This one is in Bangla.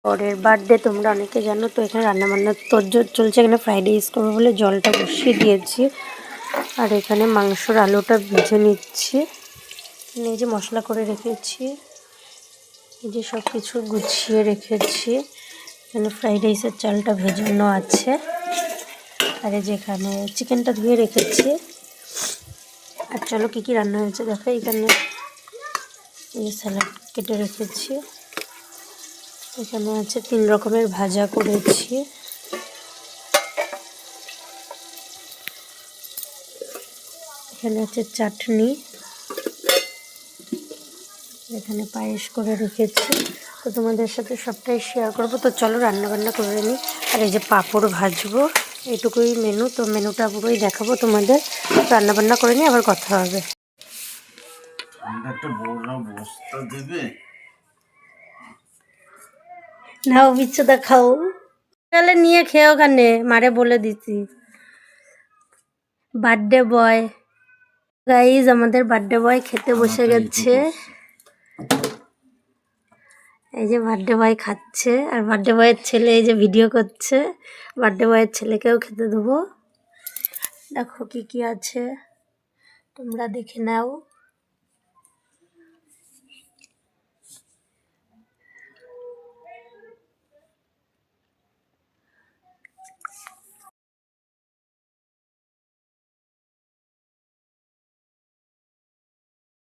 পরের বার্থডে তোমরা অনেকে জানো। তো এখানে রান্নাবান্না তোড়জোড় চলছে। এখানে ফ্রাইড রাইস করবো বলে জলটা বসিয়ে দিয়েছি, আর এখানে মাংসর আলুটা ভেজে নিচ্ছি। এই যে মশলা করে রেখেছি, এই যে সব কিছু গুছিয়ে রেখেছি। এখানে ফ্রাইড রাইসের চালটা ভেজানো আছে, আর এই যেখানে চিকেনটা ধুয়ে রেখেছি। আর চলো কী কী রান্না হয়েছে দেখো। এখানে এই স্যালাড কেটে রেখেছি, এখানে আছে 3 রকমের ভাজা করেছি, এখানে আছে চাটনি, এখানে পায়েস করে রেখেছি। তো তোমাদের সাথে সবটাই শেয়ার করবো। তো চলো রান্নাবান্না করে নিই। আর এই যে পাঁপড় ভাজবো, এইটুকুই মেনু। তো মেনুটা পুরোই দেখাবো তোমাদের। রান্নাবান্না করে নিই, আবার কথা হবে। নাও বিচ্ছুদা খাও, তাহলে নিয়ে খেয়ে ওখানে মারে বলে দিছি। বার্থডে বয় গাইজ, আমাদের বার্থডে বয় খেতে বসে গেছে। এই যে বার্থডে বয় খাচ্ছে, আর বার্থডে বয়ের ছেলে এই যে ভিডিও করছে। বার্থডে বয়ের ছেলেকেও খেতে দেবো। দেখো কি কি আছে, তোমরা দেখে নাও।